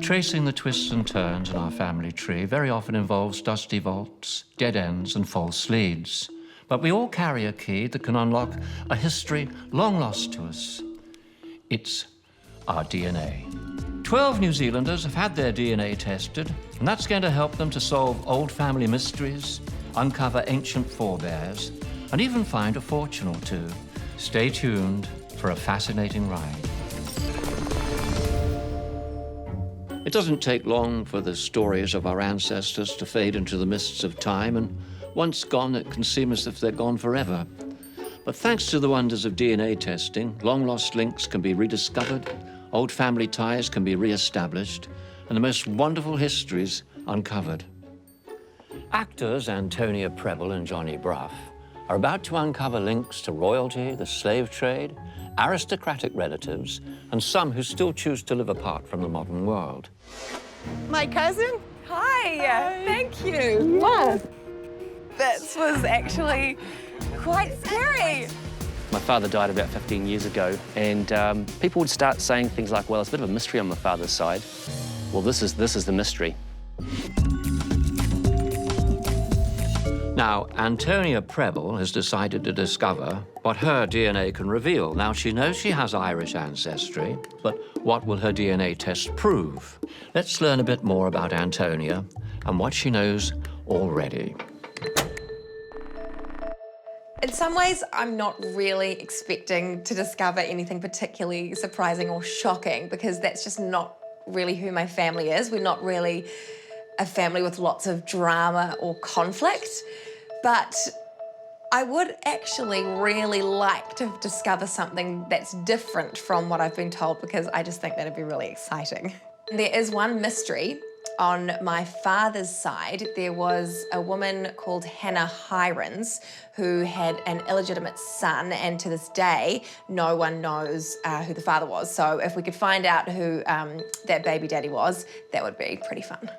Tracing the twists and turns in our family tree very often involves dusty vaults, dead ends and false leads. But we all carry a key that can unlock a history long lost to us. It's our DNA. 12 New Zealanders have had their DNA tested, and that's going to help them to solve old family mysteries, uncover ancient forebears, and even find a fortune or two. Stay tuned for a fascinating ride. It doesn't take long for the stories of our ancestors to fade into the mists of time, and once gone, it can seem as if they're gone forever. But thanks to the wonders of DNA testing, long-lost links can be rediscovered, old family ties can be re-established, and the most wonderful histories uncovered. Actors Antonia Preble and Johnny Bruff are about to uncover links to royalty, the slave trade, aristocratic relatives, and some who still choose to live apart from the modern world. My cousin? Hi. Thank you. Yeah. This was actually quite scary. My father died about 15 years ago, and people would start saying things like, well, it's a bit of a mystery on my father's side. Well, this is the mystery. Now, Antonia Preble has decided to discover what her DNA can reveal. Now, she knows she has Irish ancestry, but what will her DNA test prove? Let's learn a bit more about Antonia and what she knows already. In some ways, I'm not really expecting to discover anything particularly surprising or shocking because that's just not really who my family is. We're not really a family with lots of drama or conflict, but I would actually really like to discover something that's different from what I've been told because I just think that'd be really exciting. There is one mystery. On my father's side, there was a woman called Hannah Hirons who had an illegitimate son, and to this day, no one knows who the father was. So if we could find out who that baby daddy was, that would be pretty fun.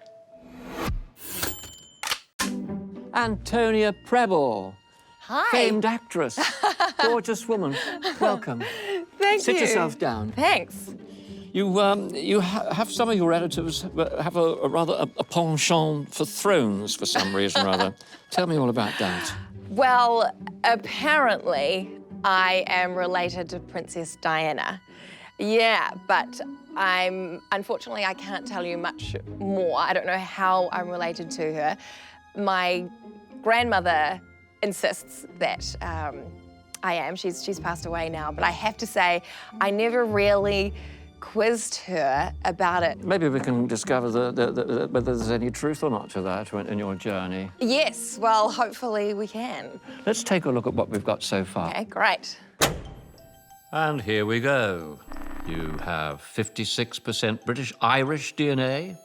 Antonia Preble. Hi. Famed actress. Gorgeous woman. Welcome. Thank Sit you. yourself down. Thanks. You have some of your relatives have a penchant for thrones for some reason or other. Tell me all about that. Well, apparently I am related to Princess Diana. Yeah, but unfortunately, I can't tell you much more. I don't know how I'm related to her. My grandmother insists that I am. She's passed away now, but I have to say, I never really quizzed her about it. Maybe we can discover whether there's any truth or not to that in your journey. Yes, well, hopefully we can. Let's take a look at what we've got so far. Okay, great. And here we go. You have 56% British-Irish DNA,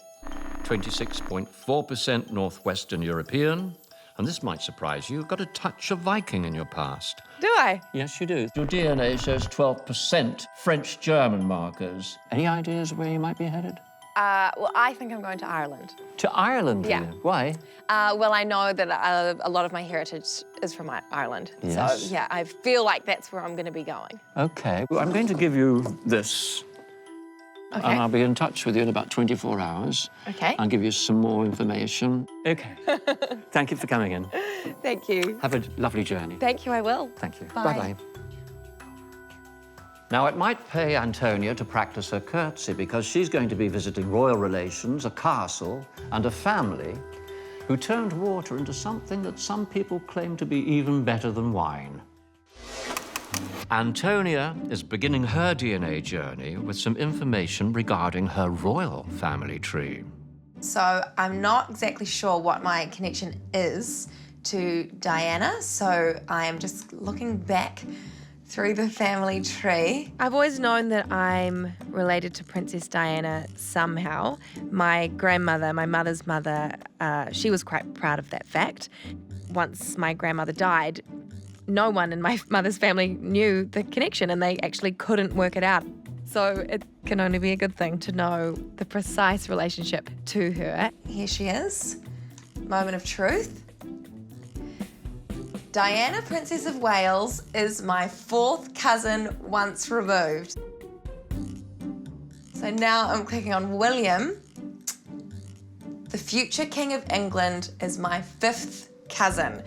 26.4% Northwestern European, and this might surprise you, you've got a touch of Viking in your past. Do I? Yes, you do. Your DNA shows 12% French-German markers. Any ideas where you might be headed? Well, I think I'm going to Ireland. To Ireland, Yeah. do you? Why? Well, I know that a lot of my heritage is from Ireland. Yes. So, yeah, I feel like that's where I'm going to be going. OK. Well, I'm going to give you this. Okay. And I'll be in touch with you in about 24 hours. Okay. I'll give you some more information. OK. Thank you for coming in. Thank you. Have a lovely journey. Thank you, I will. Thank you. Bye. Bye-bye. Now, it might pay Antonia to practice her curtsy because she's going to be visiting royal relations, a castle, and a family who turned water into something that some people claim to be even better than wine. Antonia is beginning her DNA journey with some information regarding her royal family tree. So I'm not exactly sure what my connection is to Diana, so I am just looking back through the family tree. I've always known that I'm related to Princess Diana somehow. My grandmother, my mother's mother, she was quite proud of that fact. Once my grandmother died, no one in my mother's family knew the connection and they actually couldn't work it out. So it can only be a good thing to know the precise relationship to her. Here she is, moment of truth. Diana, Princess of Wales, is my fourth cousin once removed. So now I'm clicking on William. The future King of England is my 5th cousin.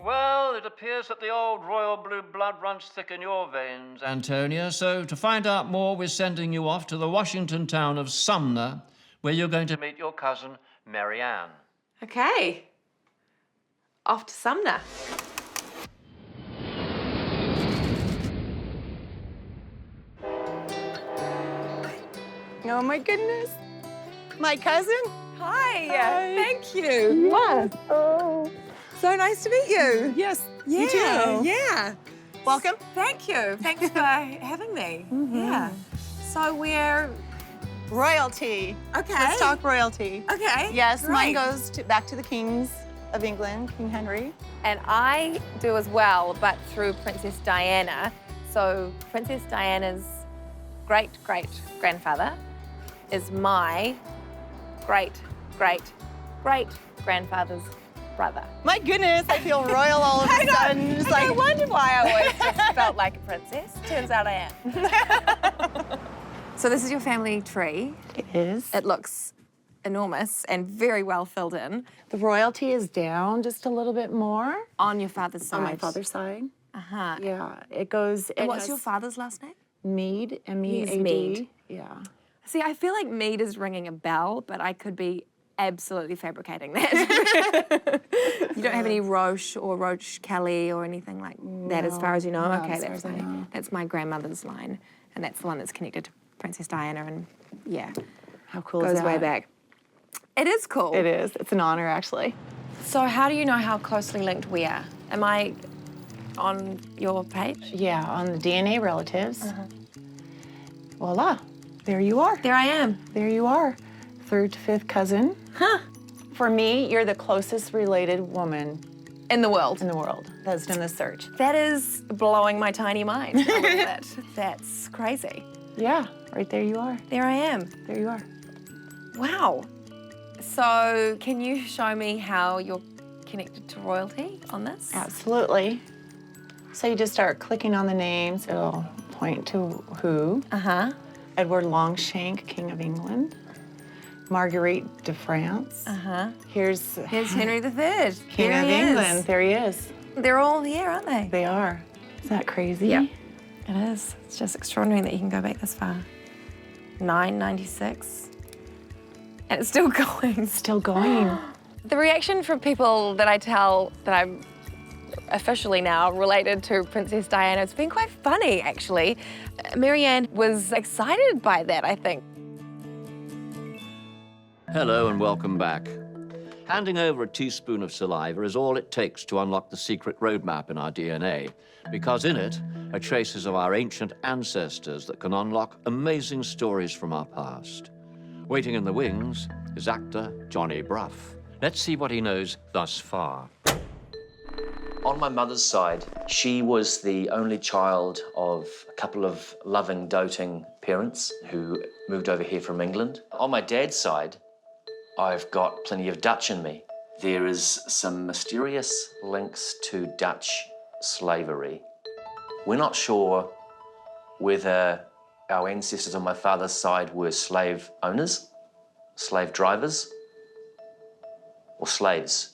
Well, it appears that the old royal blue blood runs thick in your veins, Antonia. So to find out more, we're sending you off to the Washington town of Sumner, where you're going to meet your cousin, Mary Ann. Okay. Off to Sumner. Oh my goodness. My cousin? Hi. Hi. Thank you. Yeah. Oh. So nice to meet you. Yes, Yeah. you too. Yeah. Welcome. Thank you. Thanks for having me. Yeah. So we're Royalty. okay. Let's talk royalty. Okay. Yes, mine great. goes back to the kings of England, King Henry. And I do as well, but through Princess Diana. So Princess Diana's great-great-grandfather is my great-great-great-grandfather's brother. My goodness, I feel royal all of a sudden. It's I like, wondered why I always just felt like a princess. Turns out I am. So this is your family tree. it is. It looks enormous and very well filled in The royalty is down just a little bit more on your father's side. on my father's side. Uh-huh. Yeah, it goes. And it what's has your father's last name? Mead, M-E-A-D. He's Mead. Yeah. See, I feel like Mead is ringing a bell, but I could be absolutely fabricating that. You don't have any Roche or Roche Kelly or anything like that as far as you know? No, Okay, as far that's as I fine. know. That's my grandmother's line, and that's the one that's connected to Princess Diana, and yeah, How cool is goes that? way back. It is cool. It is. It's an honor, actually. So how do you know how closely linked we are? Am I on your page? Yeah, on the DNA relatives. Voila, there you are. There I am. There you are. 3rd to 5th cousin. Huh. For me, you're the closest related woman In the world. in the world that's done this search. That is blowing my tiny mind a little bit. That's crazy. Yeah, right there you are. There I am. There you are. Wow. So can you show me how you're connected to royalty on this? Absolutely. So you just start clicking on the names. It'll point to who. Uh-huh. Edward Longshank, King of England. Marguerite de France. Uh-huh. Here's Here's Henry III. King There of he England. is. There he is. They're all here, aren't they? They are. Isn't that crazy? Yeah. It is. It's just extraordinary that you can go back this far. 996. And it's still going. Still going. The reaction from people that I tell that I'm officially now related to Princess Diana, it's been quite funny, actually. Marianne was excited by that, I think. Hello and welcome back. Handing over a teaspoon of saliva is all it takes to unlock the secret roadmap in our DNA, because in it are traces of our ancient ancestors that can unlock amazing stories from our past. Waiting in the wings is actor Johnny Bruff. Let's see what he knows thus far. On my mother's side, she was the only child of a couple of loving, doting parents who moved over here from England. On my dad's side, I've got plenty of Dutch in me. There is some mysterious links to Dutch slavery. We're not sure whether our ancestors on my father's side were slave owners, slave drivers, or slaves.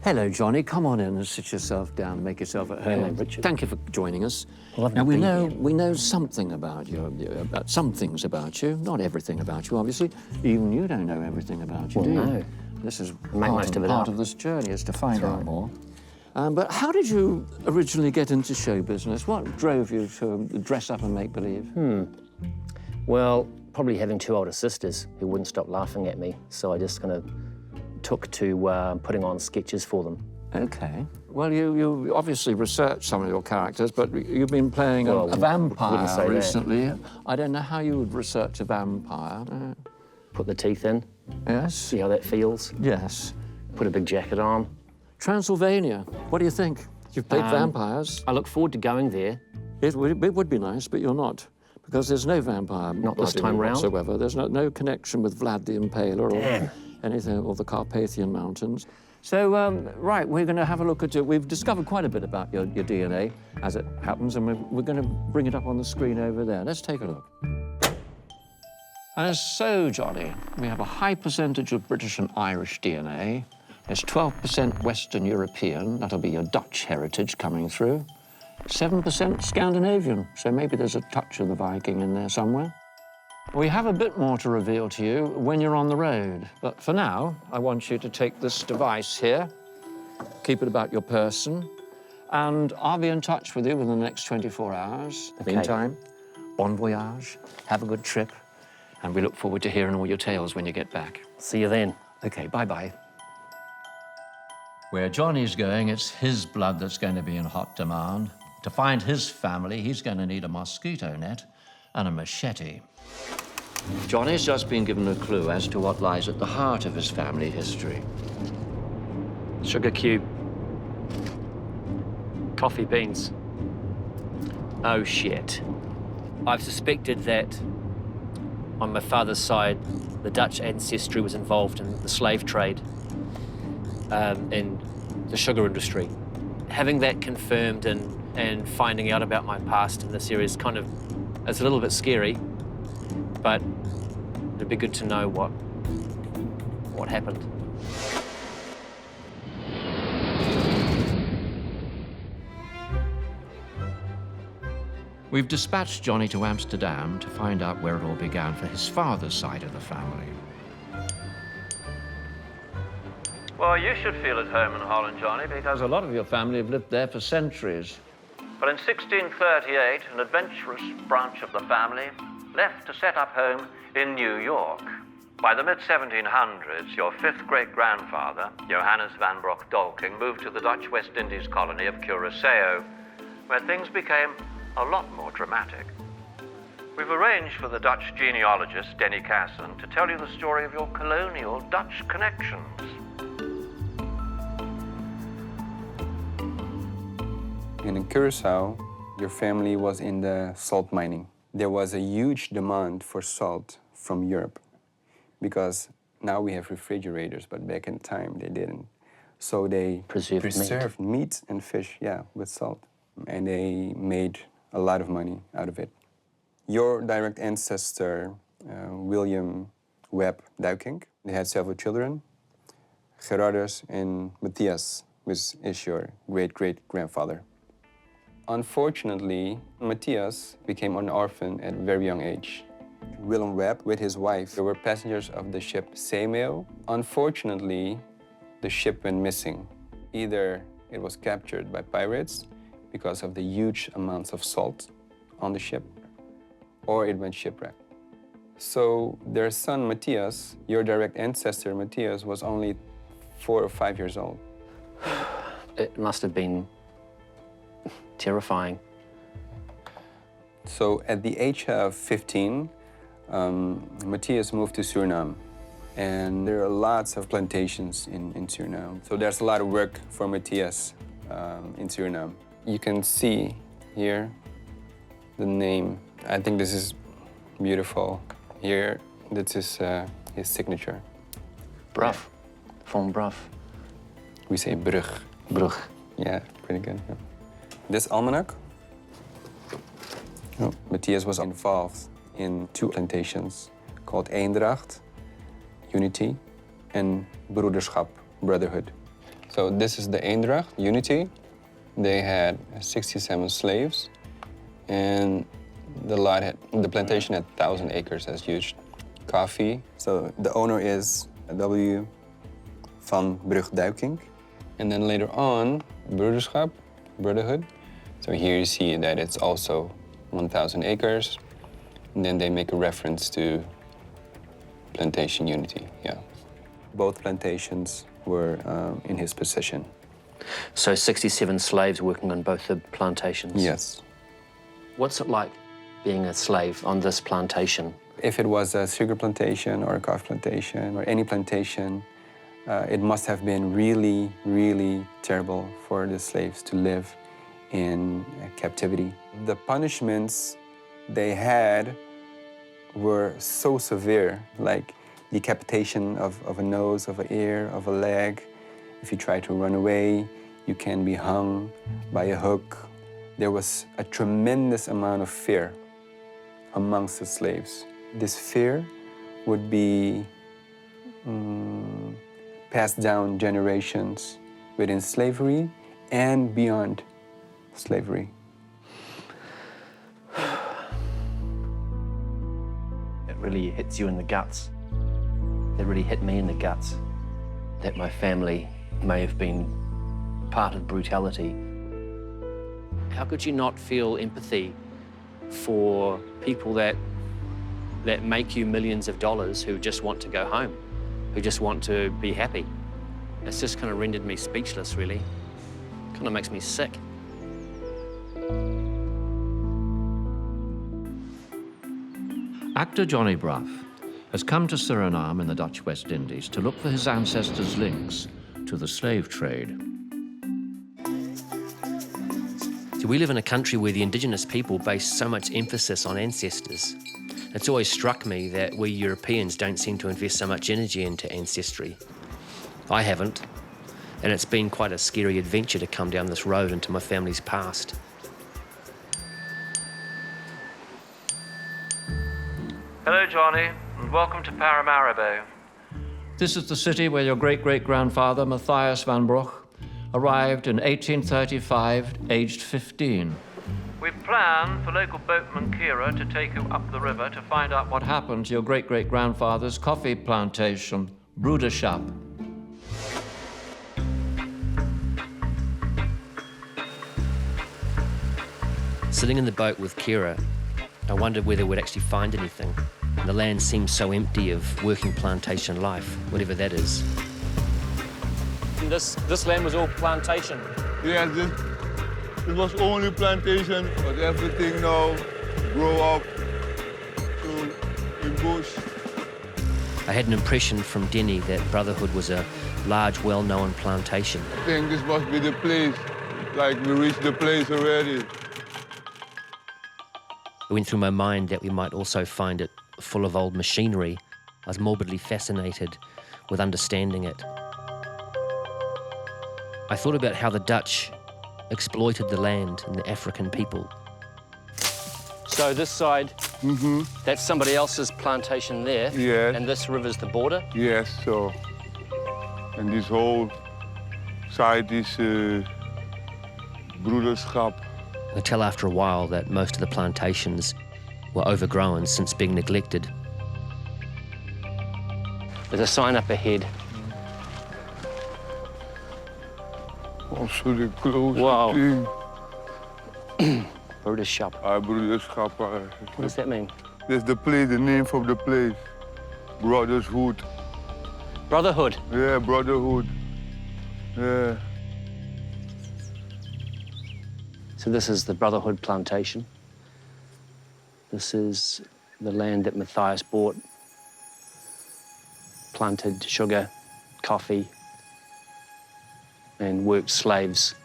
Hello, Johnny. Come on in and sit yourself down and make yourself at home. Hello, Richard. Thank you for joining us. Lovely Now, to be we know something about you, about some things about you, not everything about you, obviously. Even you don't know everything about you, Well, do you? no. This is Make most of it part up. of this journey, is to find That's out right. more. But how did you originally get into show business? What drove you to dress up and make believe? Well, probably having two older sisters who wouldn't stop laughing at me, so I just kind of took to putting on sketches for them. Okay. Well, you obviously researched some of your characters, but you've been playing Well, a wouldn't vampire say that. recently. I don't know how you would research a vampire. Put the teeth in, Yes? see how that feels, Yes. put a big jacket on. Transylvania, what do you think? You've played vampires. I look forward to going there. It would be nice, but you're not, because there's no vampire Not this blood in time you round? whatsoever. There's no connection with Vlad the Impaler or Damn. anything, or the Carpathian Mountains. So, right, we're going to have a look at it. We've discovered quite a bit about your DNA, as it happens, and we're going to bring it up on the screen over there. Let's take a look. And so, Johnny, we have a high percentage of British and Irish DNA. There's 12% Western European. That'll be your Dutch heritage coming through. 7% Scandinavian, so maybe there's a touch of the Viking in there somewhere. We have a bit more to reveal to you when you're on the road. But for now, I want you to take this device here, keep it about your person, and I'll be in touch with you within the next 24 hours. Okay. Meantime, bon voyage, have a good trip, and we look forward to hearing all your tales when you get back. See you then. Okay, bye-bye. Where Johnny's going, it's his blood that's going to be in hot demand. To find his family, he's going to need a mosquito net and a machete. Johnny's just been given a clue as to what lies at the heart of his family history. Sugar cube. Coffee beans. Oh, shit. I've suspected that on my father's side, the Dutch ancestry was involved in the slave trade in the sugar industry. Having that confirmed and finding out about my past in this area is it's a little bit scary, but it'd be good to know what happened. We've dispatched Johnny to Amsterdam to find out where it all began for his father's side of the family. Well, you should feel at home in Holland, Johnny, because a lot of your family have lived there for centuries. But in 1638, an adventurous branch of the family left to set up home in New York. By the mid-1700s, your fifth great-grandfather, Johannes van Broek-Dolking, moved to the Dutch West Indies colony of Curaçao, where things became a lot more dramatic. We've arranged for the Dutch genealogist, Blarney Castle, to tell you the story of your colonial Dutch connections. In Curaçao, your family was in the salt mining. There was a huge demand for salt from Europe because now we have refrigerators, but back in time they didn't. So they preserved meat and fish, with salt. And they made a lot of money out of it. Your direct ancestor, William Webb Duikink, they had several children. Gerardus and Matthias, which is your great-great-grandfather. Unfortunately, Matthias became an orphan at a very young age. Willem Webb, with his wife, they were passengers of the ship Zeemail. Unfortunately, the ship went missing. Either it was captured by pirates because of the huge amounts of salt on the ship, or it went shipwrecked. So their son, Matthias, your direct ancestor, Matthias, was only 4 or 5 years old. It must have been terrifying. So at the age of 15, Matthias moved to Surinam. And there are lots of plantations in Surinam. So there's a lot of work for Matthias in Surinam. You can see here the name. I think this is beautiful. Here, this is his signature. Bruff. Von Bruff. We say brug. Brug. Yeah, pretty good. Yeah. This almanac, Matthias was involved in 2 plantations called Eendracht, Unity, and Broederschap, Brotherhood. So this is the Eendracht, Unity. They had 67 slaves, and the plantation had 1,000 acres. That's huge. Coffee. So the owner is W. van Brugge-Duikink. And then later on, Broederschap, Brotherhood. So here you see that it's also 1,000 acres. And then they make a reference to Plantation Unity, Both plantations were in his possession. So 67 slaves working on both the plantations? Yes. What's it like being a slave on this plantation? If it was a sugar plantation or a coffee plantation or any plantation, it must have been really, really terrible for the slaves to live in captivity. The punishments they had were so severe, like decapitation of a nose, of an ear, of a leg, If you try to run away, you can be hung by a hook. There was a tremendous amount of fear amongst the slaves. This fear would be passed down generations within slavery and beyond slavery. It really hits you in the guts. It really hit me in the guts that my family may have been part of brutality. How could you not feel empathy for people that make you millions of dollars who just want to go home, who just want to be happy? It's just kind of rendered me speechless, really. Kind of makes me sick. Actor Johnny Bruff has come to Suriname in the Dutch West Indies to look for his ancestors' links to the slave trade. So we live in a country where the indigenous people base so much emphasis on ancestors. It's always struck me that we Europeans don't seem to invest so much energy into ancestry. I haven't, and it's been quite a scary adventure to come down this road into my family's past. Hello, Johnny, and welcome to Paramaribo. This is the city where your great-great-grandfather, Matthias van Brugh, arrived in 1835, aged 15. We planned for local boatman Kira to take you up the river to find out what happened to your great-great-grandfather's coffee plantation, Broederschap. Sitting in the boat with Kira, I wondered whether we'd actually find anything. The land seemed so empty of working plantation life, whatever that is. This land was all plantation. Yeah, this was only plantation, but everything now grow up to in bush. I had an impression from Denny that Brotherhood was a large, well-known plantation. I think this must be the place, like we reached the place already. It went through my mind that we might also find it full of old machinery. I was morbidly fascinated with understanding it. I thought about how the Dutch exploited the land and the African people. So this side, that's somebody else's plantation there. Yes. And this river's the border? Yes, so. And this whole side is Broederschap. I could tell after a while that most of the plantations were overgrown since being neglected. There's a sign up ahead. Also the close Wow. thing. Broederschap. Broederschap. What does that mean? That's the place, the name of the place. Brotherhood. Brotherhood. Yeah, Brotherhood. Yeah. So this is the Brotherhood plantation. This is the land that Matthias bought, planted sugar, coffee, and worked slaves.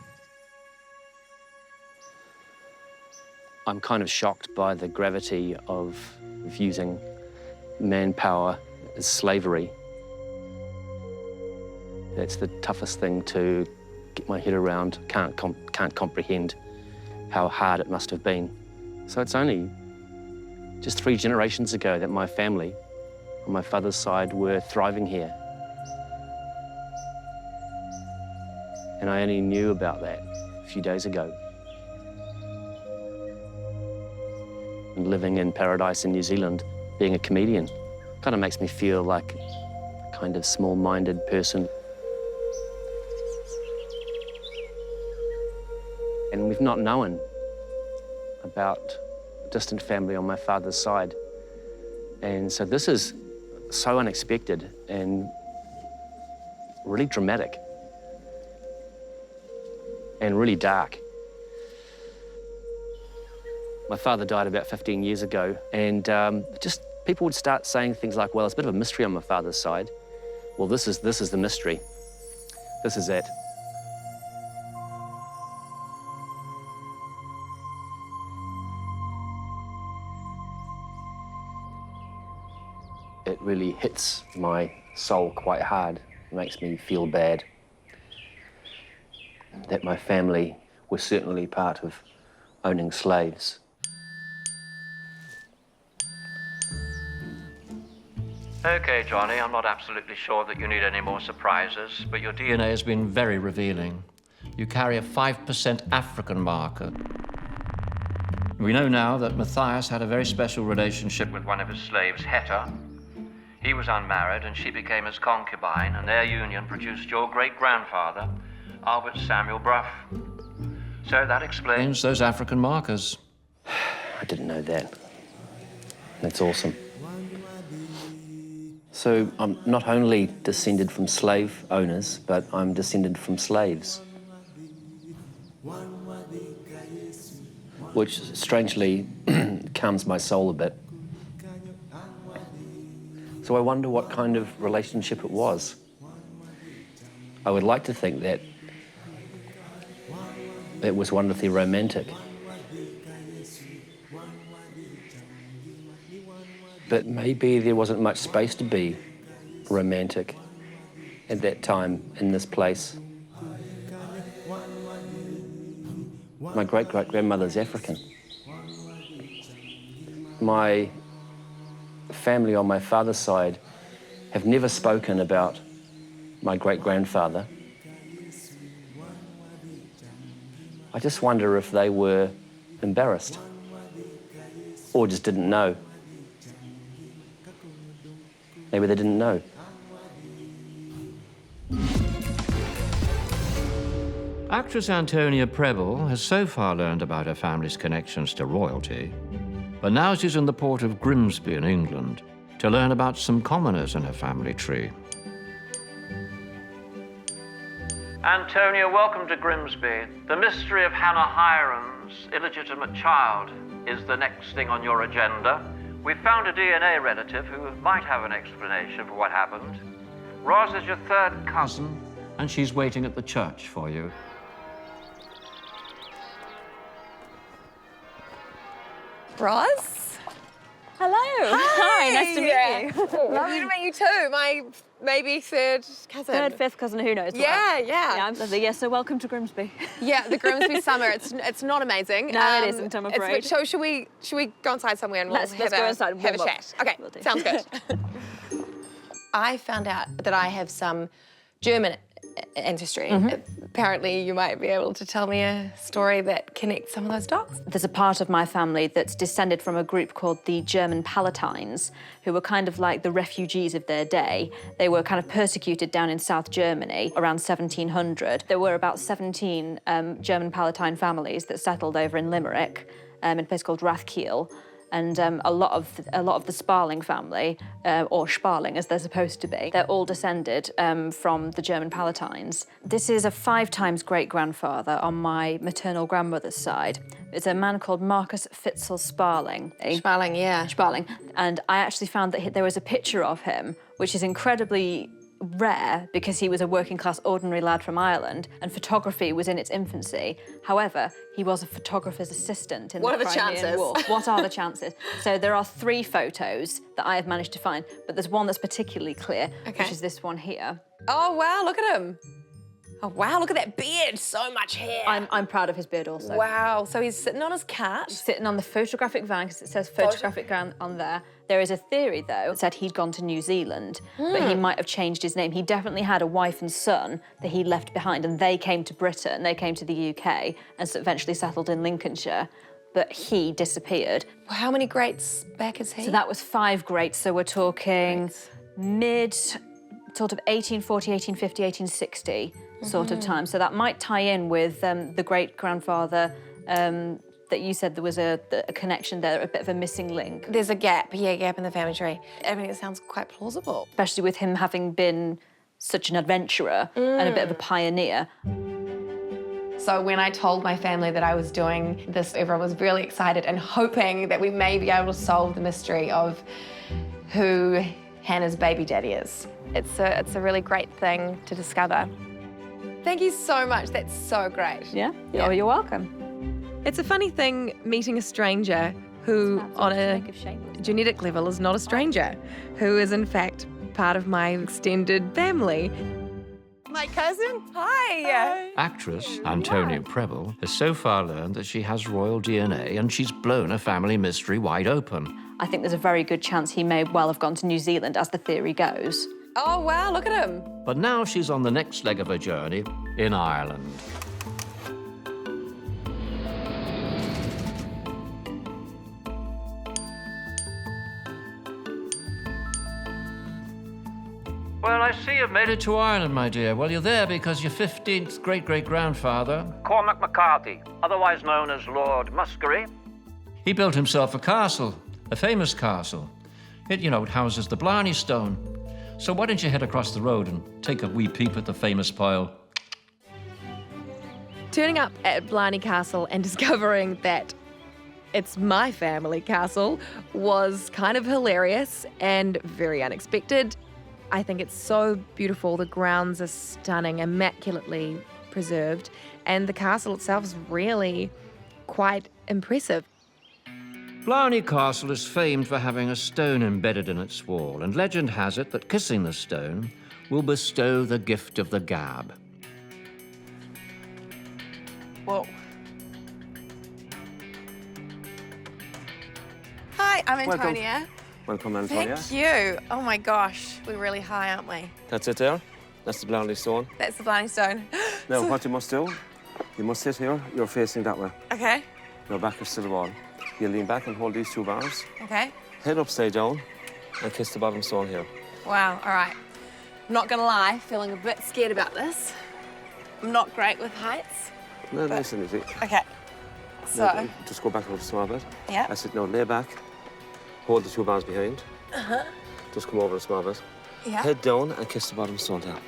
I'm kind of shocked by the gravity of using manpower as slavery. That's the toughest thing to get my head around. Can't comprehend how hard it must have been. So it's only just 3 generations ago that my family on my father's side were thriving here. And I only knew about that a few days ago. And living in paradise in New Zealand, being a comedian, kind of makes me feel like a kind of small-minded person. And we've not known about a distant family on my father's side. And so this is so unexpected and really dramatic and really dark. My father died about 15 years ago, and just people would start saying things like, well, it's a bit of a mystery on my father's side. Well, this is the mystery. This is it. It really hits my soul quite hard. It makes me feel bad. that my family were certainly part of owning slaves. Okay, Johnny, I'm not absolutely sure that you need any more surprises, but your DNA has been very revealing. You carry a 5% African marker. We know now that Matthias had a very special relationship with one of his slaves, Hetta. He was unmarried and she became his concubine, and their union produced your great-grandfather, Albert Samuel Bruff. So that explains those African markers. I didn't know that. That's awesome. So I'm not only descended from slave owners, but I'm descended from slaves. Which strangely calms my soul a bit. So I wonder what kind of relationship it was. I would like to think that it was wonderfully romantic. But maybe there wasn't much space to be romantic at that time in this place. My great-great-grandmother's African. My family on my father's side have never spoken about my great-grandfather. I just wonder if they were embarrassed or just didn't know. Maybe they didn't know. Actress Antonia Preble has so far learned about her family's connections to royalty, but now she's in the port of Grimsby in England to learn about some commoners in her family tree. Antonia, welcome to Grimsby. The mystery of Hannah Hiram's illegitimate child is the next thing on your agenda. We've found a DNA relative who might have an explanation for what happened. Roz is your third cousin, and she's waiting at the church for you. Roz? Hello. Hi, nice to meet you. Lovely to meet you too. My maybe third cousin. Third, fifth cousin, who knows? Yeah. Yeah, I'm lovely. Yeah, so welcome to Grimsby. Yeah, the Grimsby summer. It's not amazing. No, it isn't, I'm afraid. So should we go inside somewhere and Let's go inside and have a warm up. chat? Okay, Will do. sounds good. I found out that I have some German ancestry. Apparently, you might be able to tell me a story that connects some of those dots. There's a part of my family that's descended from a group called the German Palatines, who were kind of like the refugees of their day. They were kind of persecuted down in South Germany around 1700. There were about 17 German Palatine families that settled over in Limerick, in a place called Rathkiel. And a lot of the Sparling family, or Sparling as they're supposed to be, they're all descended from the German Palatines. This is a 5 times great-grandfather on my maternal grandmother's side. It's a man called Marcus Fitzel Sparling. Sparling, yeah. Sparling. And I actually found that there was a picture of him, which is incredibly rare because he was a working-class ordinary lad from Ireland and photography was in its infancy. However, he was a photographer's assistant in the Crimean War. What are the chances? So there are 3 photos that I have managed to find, but there's one that's particularly clear, which is this one here. Oh, wow, look at him. Oh, wow, look at that beard. So much hair. I'm proud of his beard also. Wow, so he's sitting on his cart. He's sitting on the photographic van, because it says photographic van on there. There is a theory, though, that said he'd gone to New Zealand, but he might have changed his name. He definitely had a wife and son that he left behind, and they came to Britain, they came to the UK, and so eventually settled in Lincolnshire. But he disappeared. How many greats back is he? So that was 5 greats, so we're talking mid, sort of 1840, 1850, 1860 sort of time. So that might tie in with the great-grandfather that you said there was a connection there, a bit of a missing link. There's a gap in the family tree. I mean, it sounds quite plausible. Especially with him having been such an adventurer and a bit of a pioneer. So when I told my family that I was doing this, everyone was really excited and hoping that we may be able to solve the mystery of who Hannah's baby daddy is. It's a really great thing to discover. Thank you so much. That's so great. Yeah? Oh, you're welcome. It's a funny thing meeting a stranger who, on a genetic level, is not a stranger, who is in fact part of my extended family. My cousin? Hi. Actress Antonia Preble has so far learned that she has royal DNA and she's blown a family mystery wide open. I think there's a very good chance he may well have gone to New Zealand, as the theory goes. Oh, wow, look at him. But now she's on the next leg of her journey in Ireland. Well, I see you've made it to Ireland, my dear. Well, you're there because your 15th great-great-grandfather, Cormac McCarthy, otherwise known as Lord Muskerry, he built himself a castle, a famous castle. It houses the Blarney Stone. So why don't you head across the road and take a wee peep at the famous pile? Turning up at Blarney Castle and discovering that it's my family castle was kind of hilarious and very unexpected. I think it's so beautiful. The grounds are stunning, immaculately preserved, and the castle itself is really quite impressive. Blarney Castle is famed for having a stone embedded in its wall, and legend has it that kissing the stone will bestow the gift of the gab. Whoa. Hi, I'm Antonia. Welcome, Antonia. Thank you. Oh my gosh, we're really high, aren't we? That's it there. That's the Blarney Stone. That's the Blarney Stone. Now, what you must do, you must sit here, you're facing that way. Okay, Your back is to the wall. You lean back and hold these two bars, okay. head upside down, and kiss the bottom stone here. Wow, all right. I'm not gonna lie, feeling a bit scared about this. I'm not great with heights. No, nice and easy. Okay, so, Now, just go back a little small bit. yeah. That's it. Now, lay back, hold the two bars behind. Just come over a small bit. Yeah. Head down and kiss the bottom stone down.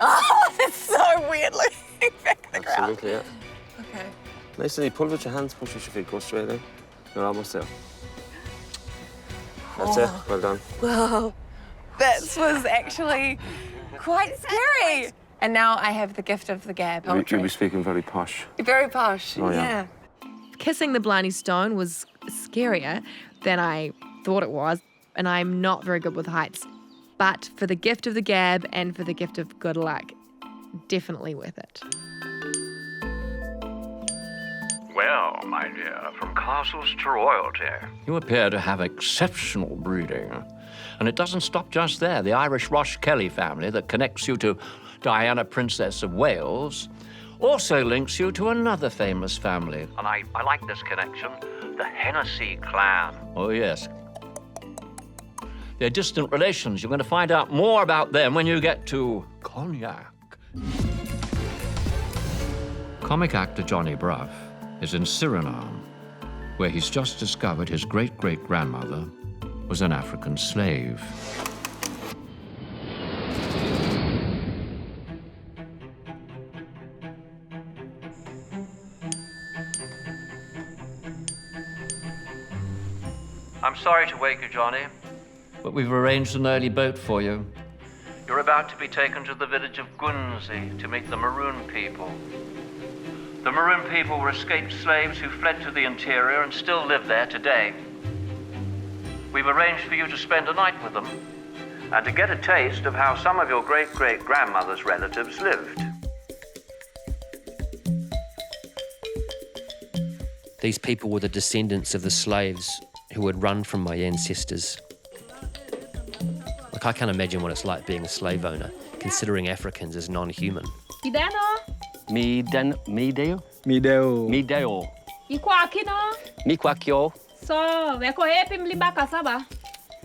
Oh, that's so weird looking back at the ground. Absolutely, yeah. Okay. Nice and easy. Pull with your hands, push with your feet, go straight in. You're almost there. That's it. Well done. Whoa, this was actually quite scary. And now I have the gift of the gab. You'll be speaking very posh. Very posh, Oh, yeah. Kissing the Blarney Stone was scarier than I thought it was, and I'm not very good with heights. But for the gift of the gab and for the gift of good luck, definitely worth it. Well, my dear, from castles to royalty. You appear to have exceptional breeding. And it doesn't stop just there. The Irish Ross Kelly family that connects you to Diana, Princess of Wales, also links you to another famous family. And I like this connection, the Hennessy clan. Oh, yes. They're distant relations. You're going to find out more about them when you get to Cognac. Comic actor Johnny Bruff is in Surinam, where he's just discovered his great-great-grandmother was an African slave. I'm sorry to wake you, Johnny, but we've arranged an early boat for you. You're about to be taken to the village of Gunzi to meet the Maroon people. The Maroon people were escaped slaves who fled to the interior and still live there today. We've arranged for you to spend a night with them and to get a taste of how some of your great-great-grandmother's relatives lived. These people were the descendants of the slaves who had run from my ancestors. Like, I can't imagine what it's like being a slave owner, considering Africans as non-human. Mideo. Mikwakyo.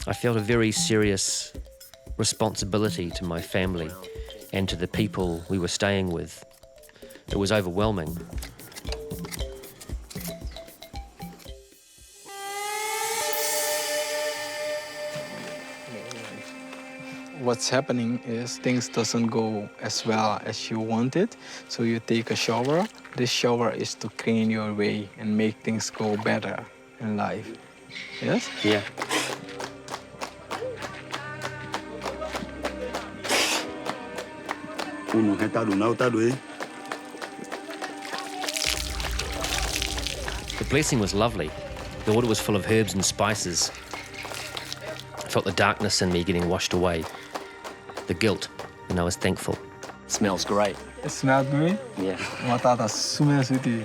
I felt a very serious responsibility to my family and to the people we were staying with. It was overwhelming. What's happening is things doesn't go as well as you wanted, so you take a shower. This shower is to clean your way and make things go better in life. Yes? Yeah. The blessing was lovely. The water was full of herbs and spices. I felt the darkness in me getting washed away, the guilt, and I was thankful. Smells great. It smells good? Yeah. Matata summer city.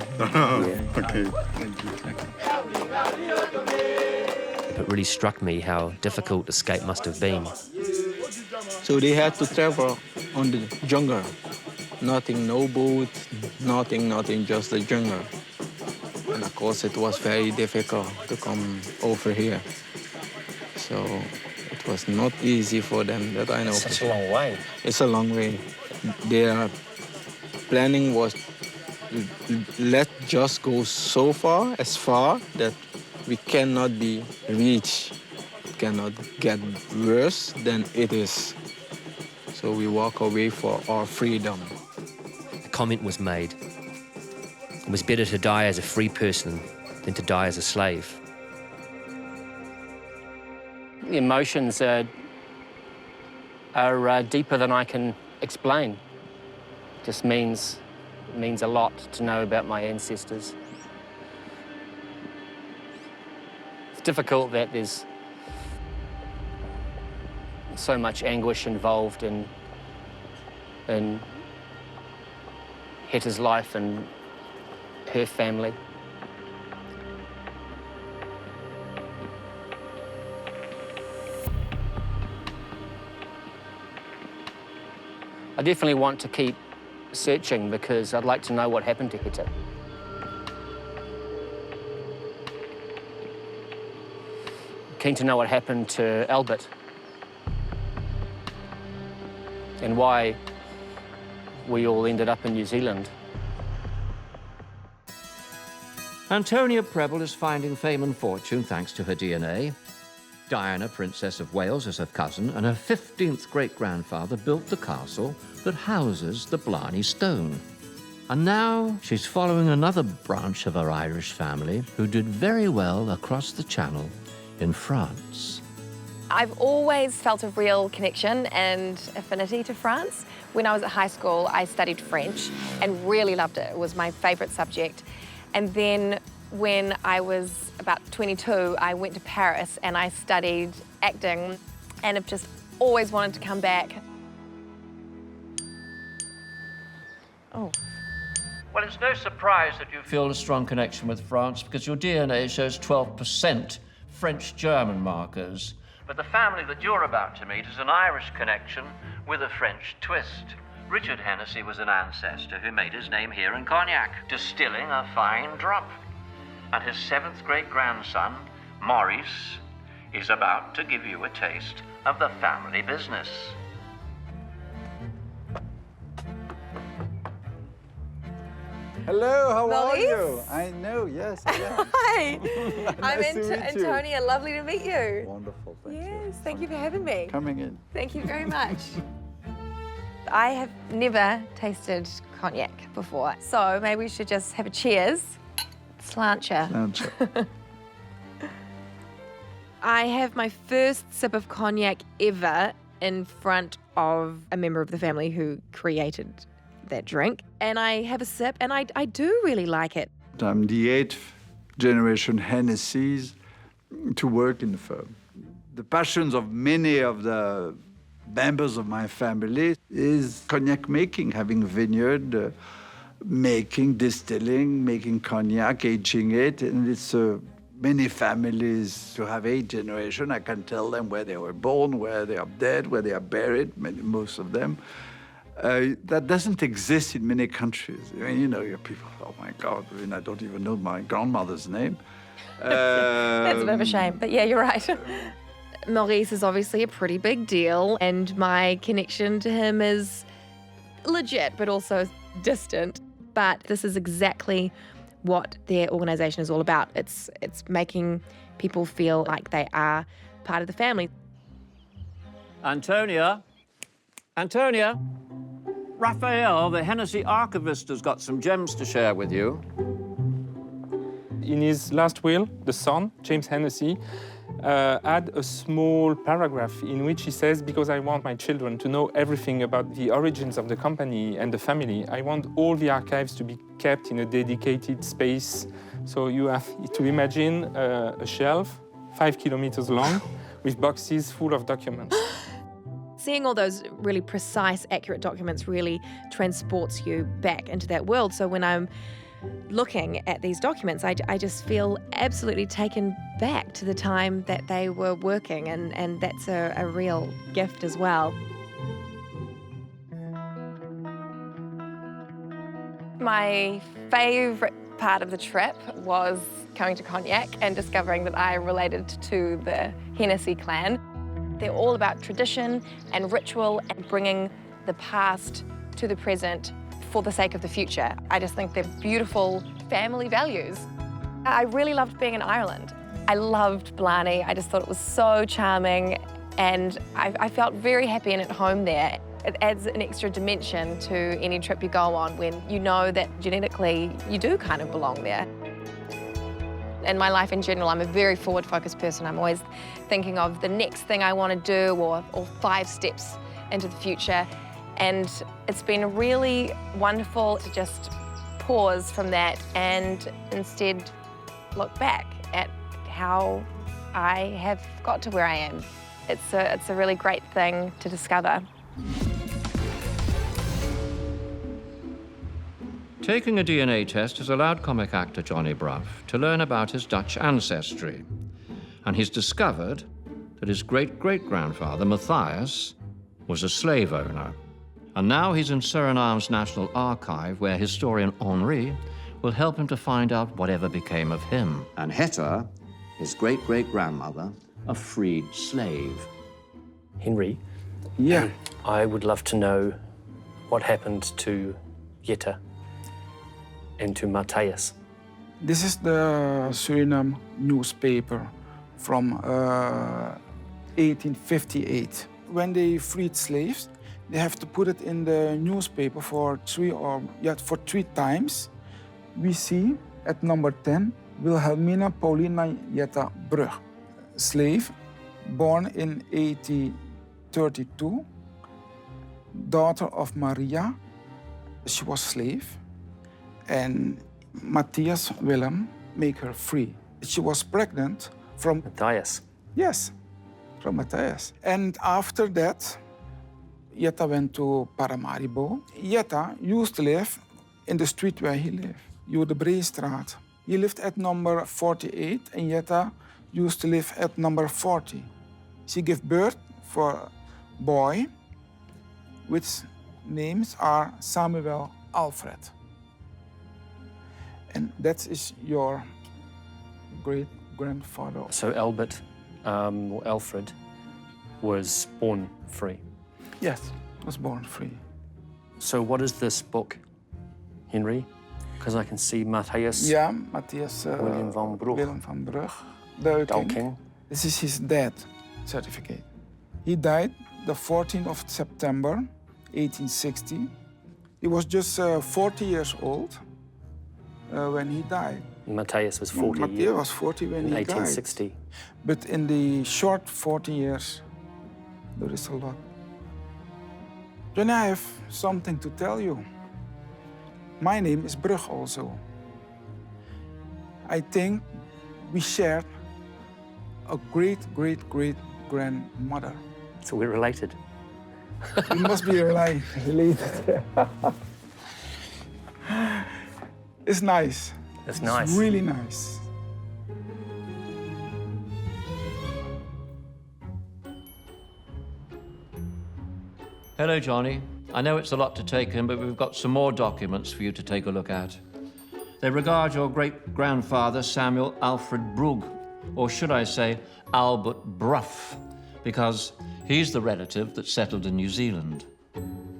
Okay. It really struck me how difficult escape must have been. So they had to travel on the jungle. Nothing, no boat, nothing, just the jungle. And of course it was very difficult to come over here. So it was not easy for them, that I know. It's such a long way. It's a long way. Their planning was, let's just go so far, as far that we cannot be reached, cannot get worse than it is. So we walk away for our freedom. A comment was made. It was better to die as a free person than to die as a slave. The emotions are deeper than I can explain. Just means a lot to know about my ancestors. It's difficult that there's so much anguish involved in Hetta's life and her family. I definitely want to keep searching because I'd like to know what happened to Hetta. Keen to know what happened to Albert and why we all ended up in New Zealand. Antonia Preble is finding fame and fortune thanks to her DNA. Diana, Princess of Wales, is her cousin, and her 15th great-grandfather built the castle that houses the Blarney Stone. And now she's following another branch of her Irish family who did very well across the Channel in France. I've always felt a real connection and affinity to France. When I was at high school, I studied French and really loved it. It was my favourite subject. And then when I was about 22, I went to Paris and I studied acting and have just always wanted to come back. Oh. Well, it's no surprise that you feel a strong connection with France because your DNA shows 12% French-German markers. But the family that you're about to meet is an Irish connection with a French twist. Richard Hennessy was an ancestor who made his name here in Cognac, distilling a fine drop. And his 7th great-grandson, Maurice, is about to give you a taste of the family business. Hello, how are Maurice? you? I know, yes, I am. Hi, I'm Nice to meet you. Antonia. Lovely to meet you. Wonderful, thank you. Yes, thank you for having me. Coming in. Thank you very much. I have never tasted cognac before, so maybe we should just have a cheers. Sláinte. Sláinte. I have my first sip of cognac ever in front of a member of the family who created that drink. And I have a sip and I do really like it. I'm the 8th generation Hennessy's to work in the firm. The passions of many of the members of my family is cognac making, having a vineyard, making, distilling, making cognac, aging it, and it's many families to have 8 generations. I can tell them where they were born, where they are dead, where they are buried, most of them. That doesn't exist in many countries. I mean, you know, your people, oh my God, I mean, I don't even know my grandmother's name. That's a bit of a shame, but yeah, you're right. Maurice is obviously a pretty big deal, and my connection to him is legit, but also distant. But this is exactly what their organisation is all about. It's making people feel like they are part of the family. Antonia? Raphael, the Hennessy archivist, has got some gems to share with you. In his last will, the son, James Hennessy, had a small paragraph in which he says, because I want my children to know everything about the origins of the company and the family, I want all the archives to be kept in a dedicated space. So you have to imagine a shelf 5 kilometers long with boxes full of documents. seeing all those really precise, accurate documents really transports you back into that world. So when I'm looking at these documents, I just feel absolutely taken back to the time that they were working, and that's a real gift as well. My favourite part of the trip was coming to Cognac and discovering that I related to the Hennessy clan. They're all about tradition and ritual and bringing the past to the present for the sake of the future. I just think they're beautiful family values. I really loved being in Ireland. I loved Blarney. I just thought it was so charming, and I felt very happy and at home there. It adds an extra dimension to any trip you go on when you know that genetically you do kind of belong there. In my life in general, I'm a very forward-focused person. I'm always thinking of the next thing I want to do or 5 steps into the future. And it's been really wonderful to just pause from that and instead look back at how I have got to where I am. It's a really great thing to discover. Taking a DNA test has allowed comic actor Johnny Bruff to learn about his Dutch ancestry. And he's discovered that his great-great-grandfather, Matthias, was a slave owner. And now he's in Surinam's National Archive, where historian Henri will help him to find out whatever became of him. And Hetta, his great-great-grandmother, a freed slave. Henry? Yeah. I would love to know what happened to Jetta and to Matthias. This is the Suriname newspaper from 1858. When they freed slaves, they have to put it in the newspaper for 3 times. We see at number 10, Wilhelmina Paulina Jetta Brug, slave, born in 1832, daughter of Maria. She was slave, and Matthias Willem make her free. She was pregnant from Matthias. Yes, from Matthias. And after that, Jetta went to Paramaribo. Jetta used to live in the street where he lived, Jode Breestraat. He lived at number 48, and Jetta used to live at number 40. She gave birth for a boy, which names are Samuel Alfred. And that is your great-grandfather. So Albert, or Alfred, was born free? Yes, was born free. So what is this book, Henry? Because I can see Matthias. Yeah, Matthias Willem van Brugge. Willem van Brugge. Duiking. This is his death certificate. He died the 14th of September, 1860. He was just 40 years old when he died. Matthias was 40. Matthias was 40 when he 1860. died. But in the short 40 years, there is a lot. Then I have something to tell you. My name is Brugge also. I think we shared a great-great-great-grandmother. So we're related. We must be related. It's nice. It's nice. It's really nice. Hello, Johnny. I know it's a lot to take in, but we've got some more documents for you to take a look at. They regard your great-grandfather, Samuel Alfred Brugge, or should I say, Albert Bruff, because he's the relative that settled in New Zealand.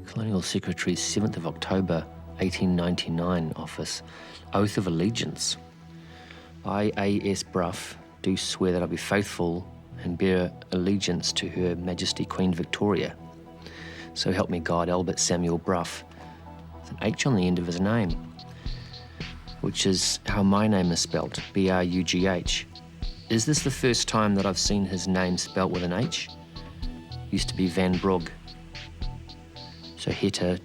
Colonial Secretary's 7th of October, 1899 office, Oath of Allegiance. I, A.S. Bruff, do swear that I'll be faithful and bear allegiance to Her Majesty Queen Victoria. So help me God, Albert Samuel Bruff, with an H on the end of his name, which is how my name is spelt, B-R-U-G-H. Is this the first time that I've seen his name spelt with an H? Used to be Van Brugge. So Hetta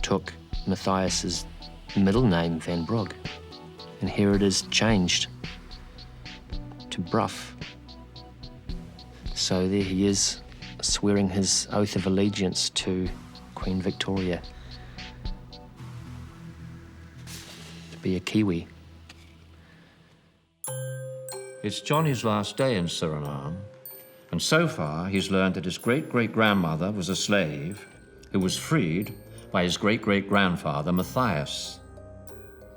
took Matthias's middle name, Van Brugge, and here it is changed to Bruff. So there he is, swearing his oath of allegiance to Queen Victoria. To be a Kiwi. It's Johnny's last day in Suriname, and so far he's learned that his great-great-grandmother was a slave who was freed by his great-great-grandfather, Matthias.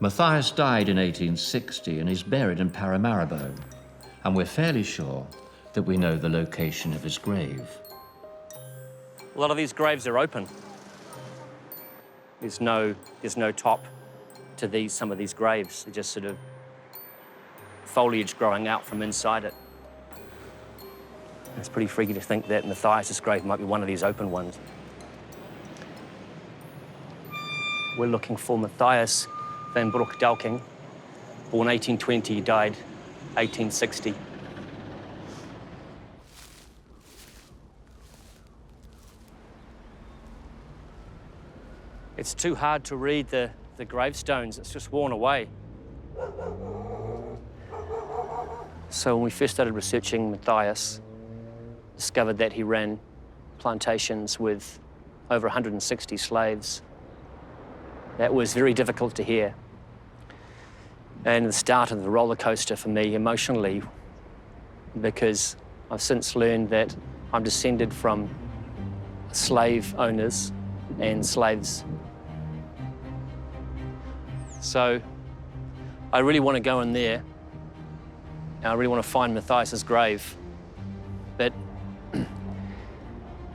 Matthias died in 1860 and is buried in Paramaribo, and we're fairly sure that we know the location of his grave. A lot of these graves are open. There's no top to some of these graves. They're just sort of foliage growing out from inside it. It's pretty freaky to think that Matthias's grave might be one of these open ones. We're looking for Matthias van Broek-Dalking, born 1820, died 1860. It's too hard to read the gravestones. It's just worn away. So when we first started researching Matthias, discovered that he ran plantations with over 160 slaves. That was very difficult to hear. And the start of the roller coaster for me emotionally, because I've since learned that I'm descended from slave owners and slaves. So I really want to go in there. I really want to find Matthias's grave. But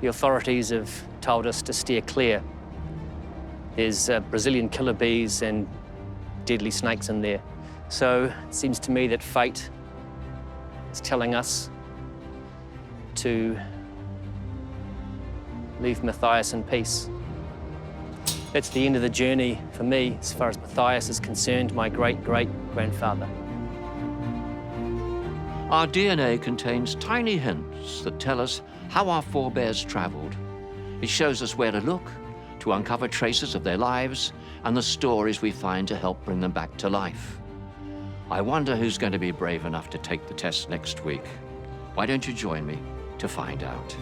the authorities have told us to steer clear. There's Brazilian killer bees and deadly snakes in there. So it seems to me that fate is telling us to leave Matthias in peace. That's the end of the journey for me, as far as Matthias is concerned, my great-great-grandfather. Our DNA contains tiny hints that tell us how our forebears traveled. It shows us where to look, to uncover traces of their lives and the stories we find to help bring them back to life. I wonder who's going to be brave enough to take the test next week. Why don't you join me to find out?